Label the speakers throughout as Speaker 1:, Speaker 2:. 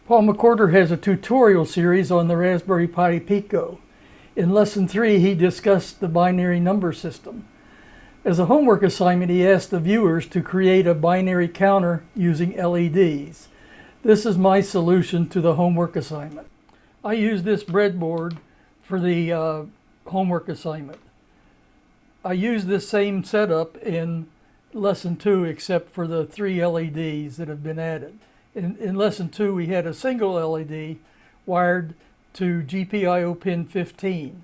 Speaker 1: Paul McWhorter has a tutorial series on the RPi Pico. In Lesson 3, he discussed the binary number system. As a homework assignment, he asked the viewers to create a binary counter using LEDs. This is my solution to the homework assignment. I use this breadboard for the homework assignment. I use this same setup in Lesson 2 except for the 3 LEDs that have been added. In Lesson 2, we had a single LED wired to GPIO pin 15.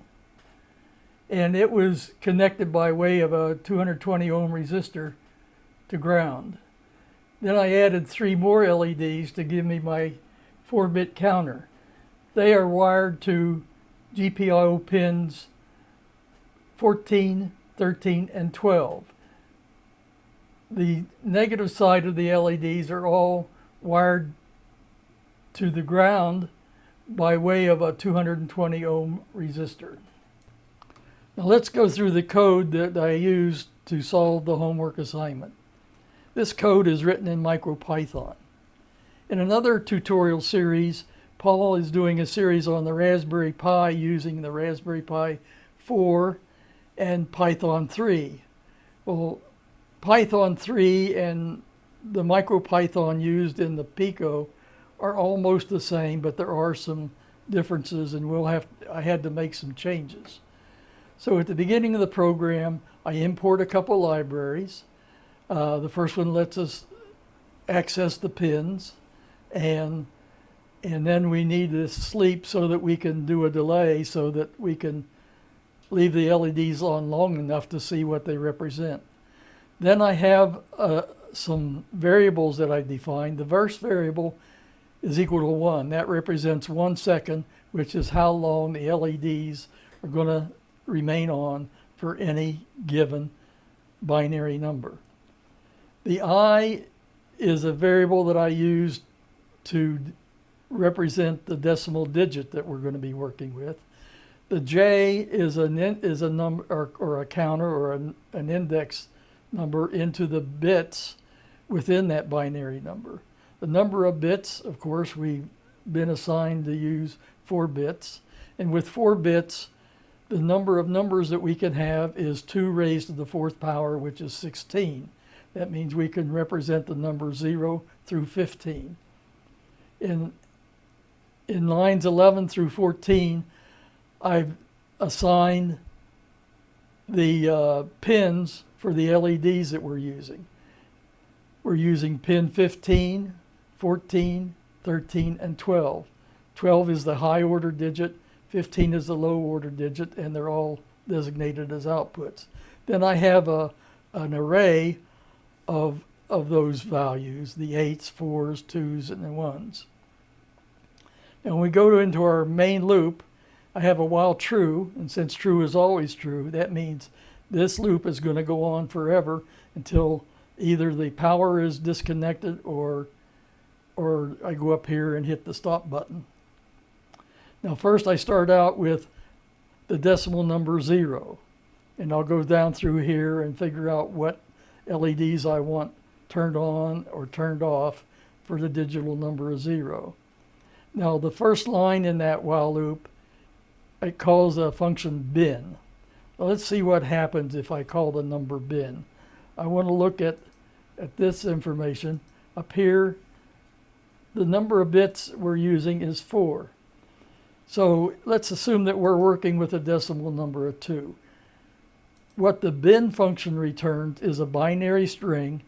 Speaker 1: And it was connected by way of a 220 ohm resistor to ground. Then I added 3 more LEDs to give me my 4-bit counter. They are wired to GPIO pins 14, 13, and 12. The negative side of the LEDs are all wired to the ground by way of a 220 ohm resistor. Now let's go through the code that I used to solve the homework assignment. This code is written in MicroPython. In another tutorial series, Paul is doing a series on the Raspberry Pi using the Raspberry Pi 4 and Python 3. Well, Python 3 and the MicroPython used in the Pico are almost the same, but there are some differences, and I had to make some changes. So at the beginning of the program, I import a couple libraries. The first one lets us access the pins, and then we need to sleep so that we can do a delay so that we can leave the LEDs on long enough to see what they represent. Then I have some variables that I defined. The first variable is equal to 1. That represents 1 second, which is how long the LEDs are going to remain on for any given binary number. The I is a variable that I used to represent the decimal digit that we're going to be working with. The J is a number or a counter or an index number into the bits within that binary number. The number of bits, of course, we've been assigned to use 4 bits. And with 4 bits, the number of numbers that we can have is 2 raised to the 4th power, which is 16. That means we can represent the number 0 through 15. In lines 11 through 14, I've assigned the pins for the LEDs that we're using. We're using pin 15, 14, 13, and 12. 12 is the high order digit, 15 is the low order digit, and they're all designated as outputs. Then I have an array of those values, the 8s, 4s, 2s, and the 1s. And when we go into our main loop, I have a while true, and since true is always true, that means this loop is going to go on forever until either the power is disconnected or I go up here and hit the stop button. Now first I start out with the decimal number 0, and I'll go down through here and figure out what LEDs I want turned on or turned off for the digital number of 0. Now the first line in that while loop, it calls a function bin. Well, let's see what happens if I call the number bin. I want to look at this information. Up here, the number of bits we're using is 4. So let's assume that we're working with a decimal number of 2. What the bin function returns is a binary string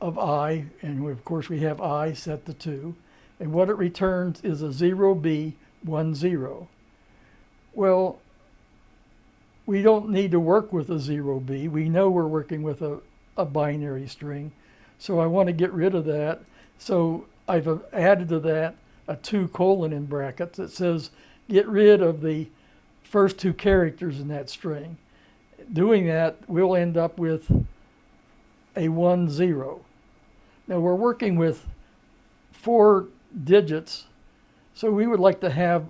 Speaker 1: of I, and of course we have I set to 2, and what it returns is a 0B, 1, 0. Well, we don't need to work with a 0B. We know we're working with a binary string. So I want to get rid of that. So I've added to that a 2 colon in brackets that says get rid of the first 2 characters in that string. Doing that, we'll end up with a 1, 0. Now we're working with 4 digits, so we would like to have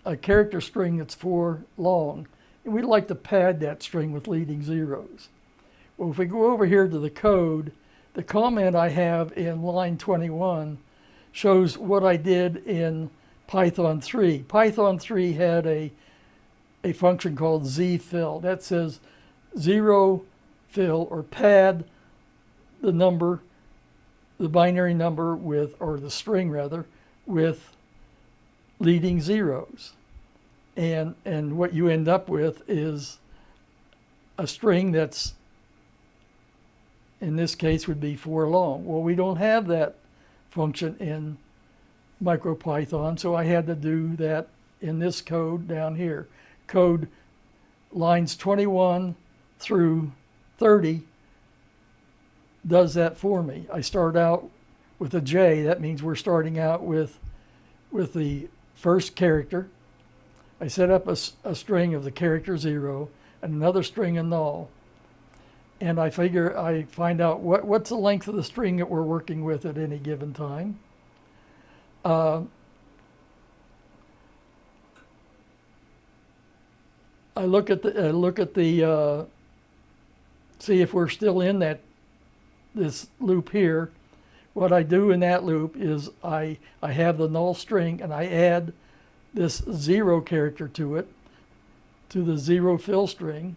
Speaker 1: a character string that's 4 long. And we'd like to pad that string with leading zeros. Well, if we go over here to the code, the comment I have in line 21 shows what I did in Python 3. Python 3 had a function called zfill. That says zero fill, or pad the number, the binary number with, or the string rather, with leading zeros. And what you end up with is a string that's, in this case, would be 4 long. Well, we don't have that function in MicroPython, so I had to do that in this code down here. Code lines 21 through 30 does that for me. I start out with a J. That means we're starting out with the first character. I set up a string of the character 0 and another string of null. And I find out what's the length of the string that we're working with at any given time. I look at the see if we're still in this loop here. What I do in that loop is I have the null string and I add this 0 character to it, to the 0 fill string.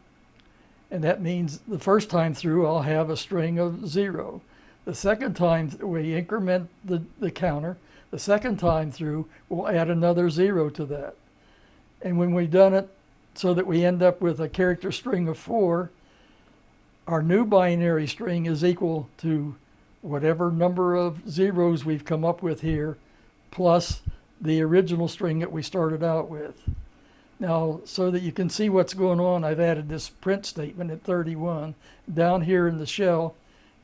Speaker 1: And that means the first time through, I'll have a string of 0. The second time we increment the counter. The second time through, we'll add another 0 to that. And when we've done it so that we end up with a character string of 4, our new binary string is equal to whatever number of zeros we've come up with here, plus the original string that we started out with. Now, so that you can see what's going on, I've added this print statement at 31. Down here in the shell,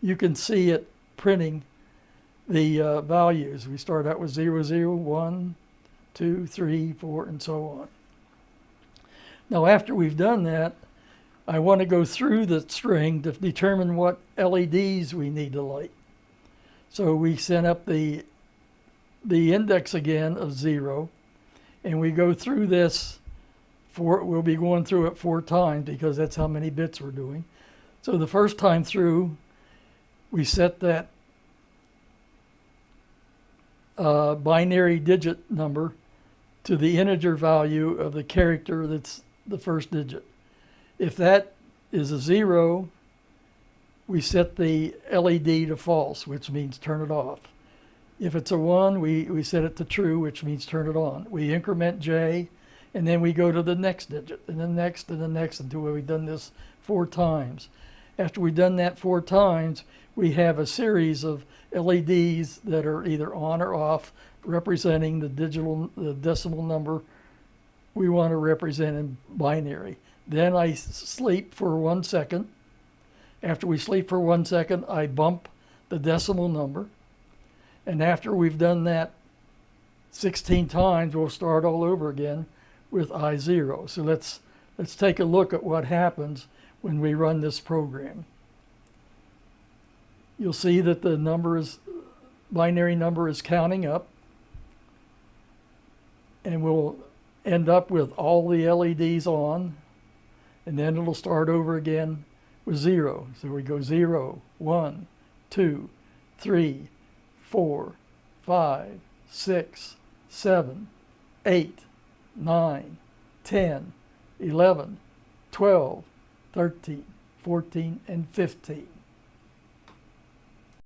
Speaker 1: you can see it printing the values. We start out with 0, 0, 1, 2, 3, 4, and so on. Now, after we've done that, I want to go through the string to determine what LEDs we need to light. So we set up the index again of 0, and we go through this. We'll be going through it 4 times because that's how many bits we're doing. So the first time through, we set that binary digit number to the integer value of the character that's the first digit. If that is a 0, we set the LED to false, which means turn it off. If it's a 1, we set it to true, which means turn it on. We increment J, and then we go to the next digit, and the next, and the next, until we've done this 4 times. After we've done that 4 times, we have a series of LEDs that are either on or off, representing the decimal number we want to represent in binary. Then I sleep for 1 second. After we sleep for 1 second, I bump the decimal number. And after we've done that 16 times, we'll start all over again with I0. So let's take a look at what happens when we run this program. You'll see that the binary number is counting up, and we'll end up with all the LEDs on, and then it'll start over again with 0. So we go 0, 1, 2, 3, 4, 5, 6, 7, 8, 9, 10, 11, 12, 13, 14, and 15.